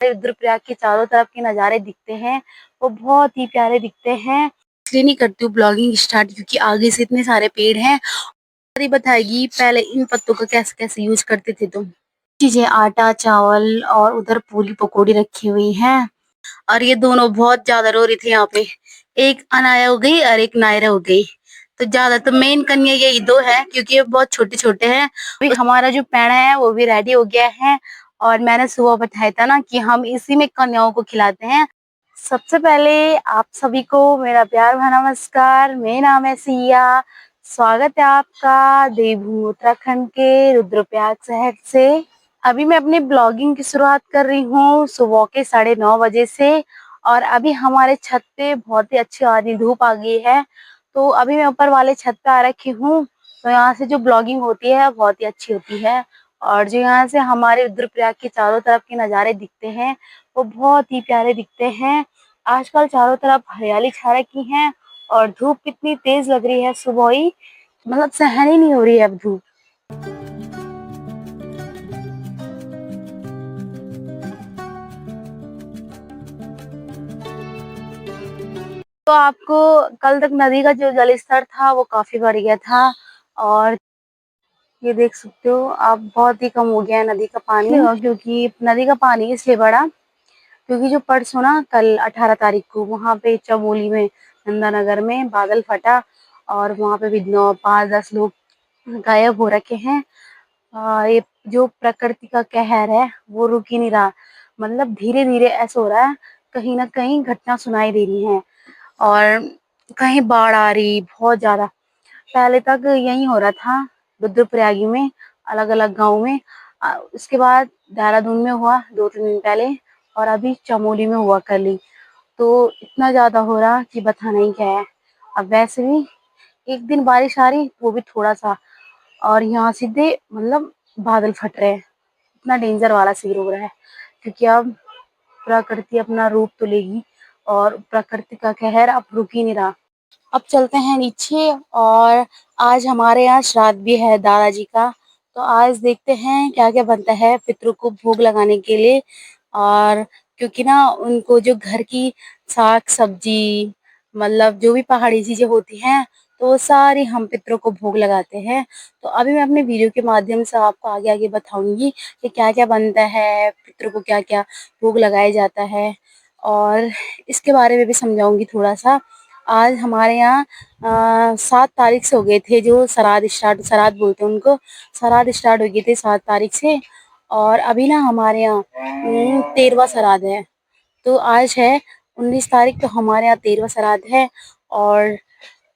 रुद्रप्रयाग के चारों तरफ के नज़ारे दिखते हैं वो बहुत ही प्यारे दिखते हैं। इसलिए नहीं करती हूँ ब्लॉगिंग स्टार्ट क्योंकि आगे से इतने सारे पेड़ हैं। और ये बताएगी पहले इन पत्तों का कैसे कैसे यूज करते थे तुम। चीजें आटा चावल और उधर पूरी पकौड़ी रखी हुई हैं और ये दोनों बहुत ज्यादा रो रही थी यहाँ पे। एक अनाया हो गई और एक नायरा हो गई। तो ज्यादा तो मेन कन्या यही दो है क्योंकि ये बहुत छोटे छोटे हैं। अभी हमारा जो पेड़ा है वो भी रेडी हो गया है और मैंने सुबह बताया था ना कि हम इसी में कन्याओं को खिलाते हैं। सबसे पहले आप सभी को मेरा प्यार भरा नमस्कार। मेरा नाम है सिया। स्वागत है आपका देवभूमि उत्तराखंड के रुद्रप्रयाग शहर से। अभी मैं अपनी ब्लॉगिंग की शुरुआत कर रही हूँ सुबह के 9:30 बजे से और अभी हमारे छत पे बहुत ही अच्छी आधी धूप आ गई है। तो अभी मैं ऊपर वाले छत पे आ रखी हूँ। तो यहाँ से जो ब्लॉगिंग होती है बहुत ही अच्छी होती है और जो यहाँ से हमारे रुद्रप्रयाग के चारों तरफ के नज़ारे दिखते हैं वो बहुत ही प्यारे दिखते हैं। आजकल चारों तरफ हरियाली छा रखी है और धूप इतनी तेज लग रही है सुबह ही, मतलब सहन ही नहीं हो रही है अब धूप। तो आपको कल तक नदी का जो जल स्तर था वो काफी बढ़ गया था और ये देख सकते हो आप बहुत ही कम हो गया है नदी का पानी। क्योंकि नदी का पानी इसलिए बढ़ा क्योंकि जो परसों ना कल 18 तारीख को वहां पे चमोली में नंदानगर में बादल फटा और वहां पे भी 9 5 10 लोग गायब हो रखे हैं। ये जो प्रकृति का कहर है वो रुक ही नहीं रहा। मतलब धीरे धीरे ऐसा हो रहा है कहीं ना कहीं घटना सुनाई दे रही है और कहीं बाढ़ आ रही बहुत ज्यादा। पहले तक यही हो रहा था रुद्रप्रयागी में अलग अलग गांव में। उसके बाद देहरादून में हुआ 2 3 दिन पहले और अभी चमोली में हुआ कल ही। तो इतना ज्यादा हो रहा कि बता नहीं क्या है। अब वैसे भी एक दिन बारिश आ रही वो भी थोड़ा सा और यहाँ सीधे मतलब बादल फट रहे हैं। इतना डेंजर वाला सीन हो रहा है क्योंकि अब प्रकृति अपना रूप तो लेगी और प्रकृति का कहर अब रुक ही नहीं रहा। अब चलते हैं नीचे और आज हमारे यहाँ श्राद्ध भी है दादाजी का। तो आज देखते हैं क्या क्या बनता है पितरों को भोग लगाने के लिए। और क्योंकि ना उनको जो घर की साग सब्जी मतलब जो भी पहाड़ी चीजें होती हैं तो वो सारी हम पितरों को भोग लगाते हैं। तो अभी मैं अपने वीडियो के माध्यम से आपको आगे आगे बताऊंगी कि क्या क्या बनता है पितरों को क्या क्या भोग लगाया जाता है और इसके बारे में भी समझाऊंगी थोड़ा सा। आज हमारे यहाँ 7 तारीख से हो गए थे जो श्राद्ध बोलते हैं उनको। श्राद्ध स्टार्ट हो गए थे 7 तारीख से और अभी ना हमारे यहाँ 13वां श्राद्ध है। तो आज है 19 तारीख तो हमारे यहाँ 13वां श्राद्ध है। और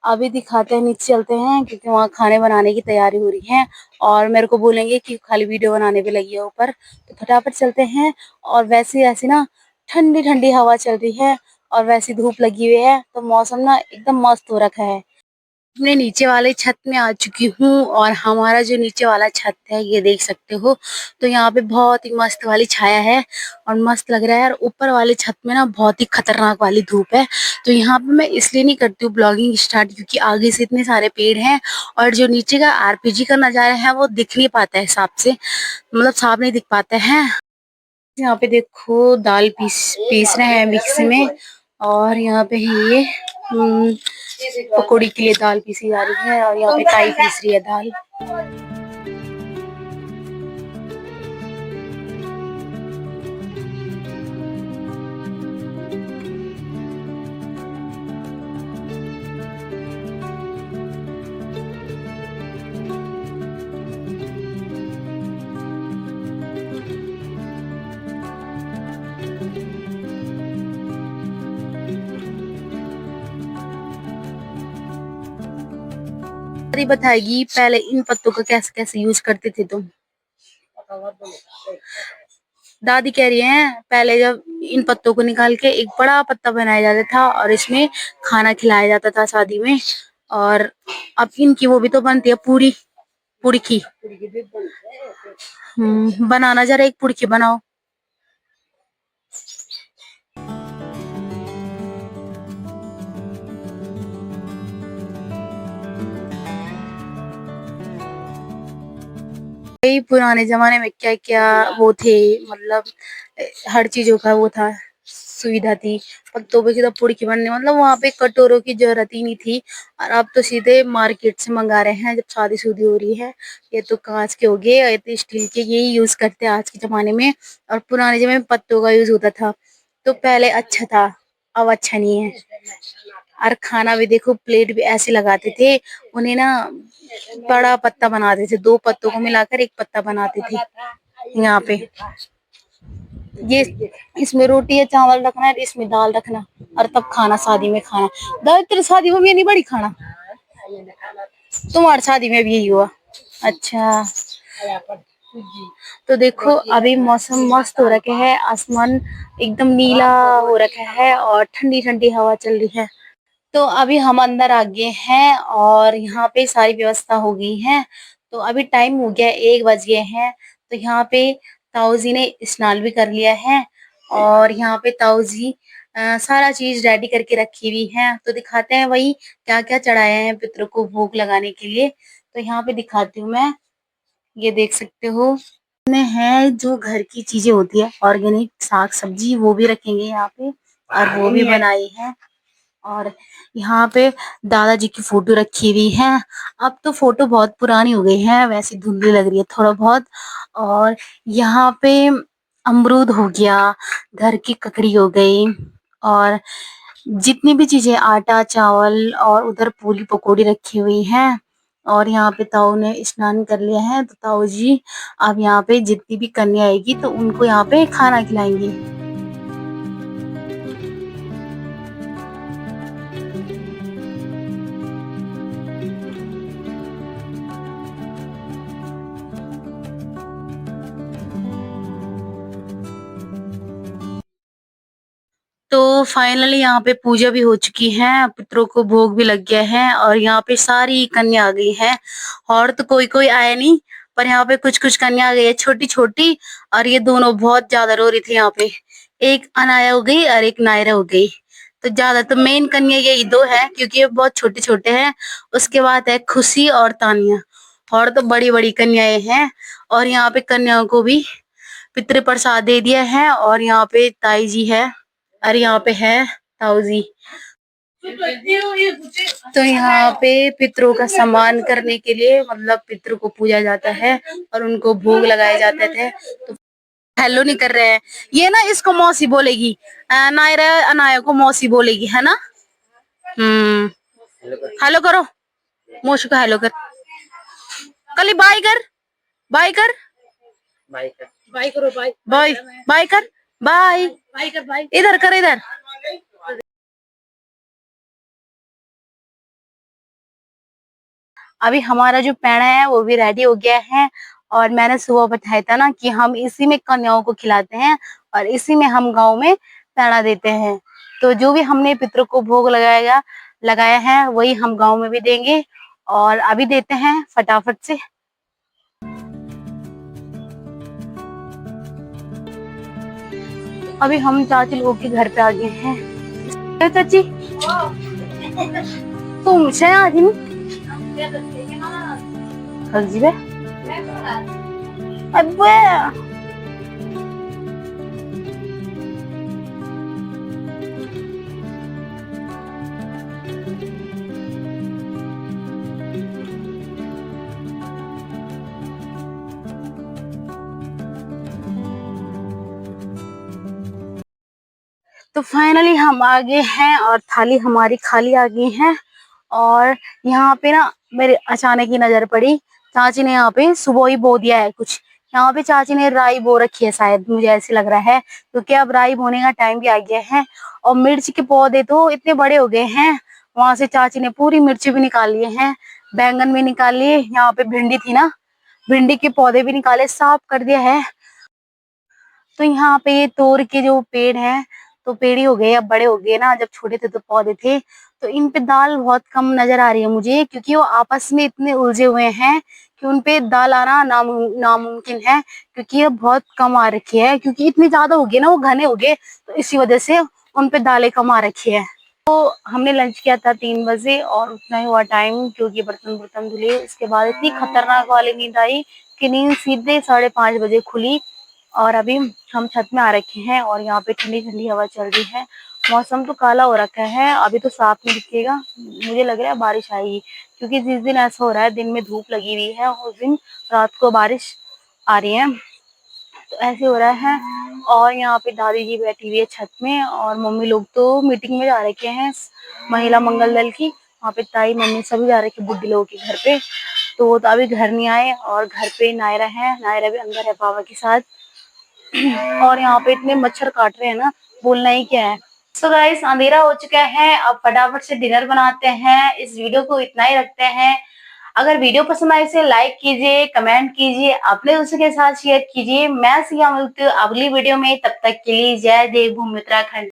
अभी दिखाते हैं नीचे चलते हैं क्योंकि वहाँ खाने बनाने की तैयारी हो रही है और मेरे को बोलेंगे कि खाली वीडियो बनाने पे लगी है ऊपर। तो फटाफट चलते हैं और वैसे ऐसी ना ठंडी ठंडी हवा चल रही है और वैसी धूप लगी हुई है तो मौसम ना एकदम मस्त हो रखा है। अपने नीचे वाले छत में आ चुकी हूँ और हमारा जो नीचे वाला छत है ये देख सकते हो। तो यहाँ पे बहुत ही मस्त वाली छाया है और मस्त लग रहा है। और ऊपर वाले छत में ना बहुत ही खतरनाक वाली धूप है। तो यहाँ पे मैं इसलिए नहीं करती हूँ ब्लॉगिंग स्टार्ट क्योंकि आगे से इतने सारे पेड़ हैं और जो नीचे का आरपीजी का नजारा है वो दिख नहीं पाता है साफ से, मतलब साफ नहीं दिख पाता है। यहाँ पे देखो दाल पीस रहे हैं मिक्सी में और यहाँ पे है ये पकौड़ी के लिए दाल पीसी जा रही है और यहाँ पे ताई पीस रही है दाल। बताएगी पहले इन पत्तों का कैसे कैसे यूज करते थे तुम। दादी कह रही हैं पहले जब इन पत्तों को निकाल के एक बड़ा पत्ता बनाया जाता था और इसमें खाना खिलाया जाता था शादी में। और अब इनकी वो भी तो बनती है पूरी पुड़ी की। बनाना जरा एक पुड़ी की बनाओ। भाई पुराने जमाने में क्या क्या वो थे, मतलब हर चीजों का वो था, सुविधा थी। पत्तों पे सीधा पुड़की बनने, मतलब वहां पे कटोरों की जरूरत ही नहीं थी। और अब तो सीधे मार्केट से मंगा रहे हैं जब शादी शुदी हो रही है। ये तो कांच के हो गए, ये तो स्टील के, यही यूज करते हैं आज के जमाने में। और पुराने जमाने में पत्तों का यूज होता था, तो पहले अच्छा था, अब अच्छा नहीं है। और खाना भी देखो, प्लेट भी ऐसे लगाते थे, उन्हें ना बड़ा पत्ता बनाते थे, दो पत्तों को मिलाकर एक पत्ता बनाते थे। यहाँ पे ये इसमें रोटी या चावल रखना है, इसमें दाल रखना, और तब खाना शादी में खाना। दाल तेरी शादी में भी नहीं बड़ी खाना, तुम्हारी शादी में भी यही हुआ। अच्छा, तो देखो अभी मौसम मस्त हो रखा है, आसमान एकदम नीला हो रखा है और ठंडी ठंडी हवा चल रही है। तो अभी हम अंदर आ गए हैं और यहाँ पे सारी व्यवस्था हो गई है। तो अभी टाइम हो गया 1 बज गए हैं। तो यहाँ पे ताऊ जी ने स्नान भी कर लिया है और यहाँ पे ताऊ जी सारा चीज रेडी करके रखी हुई है। तो दिखाते हैं वही क्या क्या चढ़ाया है पितरों को भोग लगाने के लिए। तो यहाँ पे दिखाती हूँ मैं, ये देख सकते हो। में है जो घर की चीजें होती है, ऑर्गेनिक साग सब्जी, वो भी रखेंगे यहाँ पे, और वो भी बनाई है। और यहाँ पे दादाजी की फोटो रखी हुई है। अब तो फोटो बहुत पुरानी हो गई है, वैसे धुंधली लग रही है थोड़ा बहुत। और यहाँ पे अमरूद हो गया, घर की ककड़ी हो गई, और जितनी भी चीजें, आटा चावल, और उधर पूरी पकौड़ी रखी हुई हैं। और यहाँ पे ताऊ ने स्नान कर लिया है, तो ताऊ जी अब यहाँ पे जितनी भी कन्या आएगी तो उनको यहाँ पे खाना खिलाएंगी। तो फाइनली यहाँ पे पूजा भी हो चुकी है, पितरों को भोग भी लग गया है, और यहाँ पे सारी कन्या आ गई है। और तो कोई कोई आया नहीं, पर यहाँ पे कुछ कुछ कन्या आ गई है, छोटी छोटी। और ये दोनों बहुत ज्यादा रो रही थी यहाँ पे, एक अनाया हो गई और एक नायरा हो गई। तो ज्यादा तो मेन कन्या यही दो है, क्योंकि ये बहुत छोटे छोटे हैं। उसके बाद है खुशी और तानिया, और तो बड़ी बड़ी कन्याएं हैं। और यहाँ पे कन्याओं को भी पितृ प्रसाद दे दिया है। और यहाँ पे ताई जी है, और यहाँ पे है ताऊ जी। तो यहाँ पे पितरों का सम्मान करने के लिए, मतलब पितरों को पूजा जाता है और उनको भोग लगाए जाते थे। तो हेलो नहीं कर रहे हैं, ये ना इसको मौसी बोलेगी, नायरा अनाया को मौसी बोलेगी, है ना। हेलो करो, मौसी को हेलो कर, कल बाय कर, बाय कर, बाय कर, बाय करो, बाय बाय, बाय कर, बाय, बाय कर, बाय इधर कर, इधर। अभी हमारा जो पेड़ा है वो भी रेडी हो गया है। और मैंने सुबह बताया था ना कि हम इसी में कन्याओं को खिलाते हैं और इसी में हम गांव में पेड़ा देते हैं। तो जो भी हमने पितरों को भोग लगाया है वही हम गांव में भी देंगे। और अभी देते हैं फटाफट से। अभी हम चाची लोगों के घर पे आ गए हैं। चाची तुमसे आज अजीब है। अबे तो फाइनली हम आ गए हैं और थाली हमारी खाली आ गई है। और यहाँ पे ना मेरे अचानक ही नजर पड़ी, चाची ने यहाँ पे सुबह ही बो दिया है कुछ। यहाँ पे चाची ने राई बो रखी है, शायद मुझे ऐसे लग रहा है, क्योंकि अब राई बोने का टाइम भी आ गया है। और मिर्च के पौधे तो इतने बड़े हो गए हैं, वहां से चाची ने पूरी मिर्ची भी निकाल लिए हैं, बैंगन भी निकाल लिए, यहाँ पे भिंडी थी ना, भिंडी के पौधे भी निकाले, साफ कर दिया है। तो यहाँ पे ये तोर के जो पेड़ हैं, तो पेड़ ही हो गए, अब बड़े हो गए ना, जब छोटे थे तो पौधे थे। तो इन पे दाल बहुत कम नजर आ रही है मुझे, क्योंकि वो आपस में इतने उलझे हुए हैं कि उन पे दाल आना नामुमकिन है। क्योंकि ये बहुत कम आ रखी है, क्योंकि इतनी ज्यादा हो गई ना, वो घने हो गए, तो इसी वजह से उन पे दालें कम आ रखी है। तो हमने लंच किया था 3 बजे और उतना ही हुआ टाइम, क्योंकि बर्तन-वर्तन धुले। उसके बाद इतनी खतरनाक वाली नींद आई कि नींद सीधे 5:30 बजे खुली और अभी हम छत में आ रखे हैं और यहाँ पे ठंडी-ठंडी हवा चल रही है। मौसम तो काला हो रखा है, अभी तो साफ नहीं दिखेगा। मुझे लग रहा है बारिश आएगी, क्योंकि जिस दिन ऐसा हो रहा है दिन में धूप लगी हुई है, उस दिन रात को बारिश आ रही है। तो ऐसे हो रहा है। और यहाँ पे दादी जी बैठी हुई है छत में और मम्मी लोग तो मीटिंग में जा रखे हैं, महिला मंगल दल की। वहाँ पे ताई मम्मी सभी जा रखे बुड्ढी लोगों के घर पे। तो वो तो अभी घर नहीं आए और घर पे नायरा है, नायरा भी अंदर है पापा के साथ। और यहाँ पे इतने मच्छर काट रहे हैं ना, बोलना ही क्या है। सो गाइस, अंधेरा हो चुका है, अब फटाफट से डिनर बनाते हैं। इस वीडियो को इतना ही रखते हैं। अगर वीडियो पसंद आए इसे लाइक कीजिए, कमेंट कीजिए, अपने दोस्तों के साथ शेयर कीजिए। मैं सिया मिलती हूँ अगली वीडियो में, तब तक के लिए जय देवभूमि उत्तराखंड।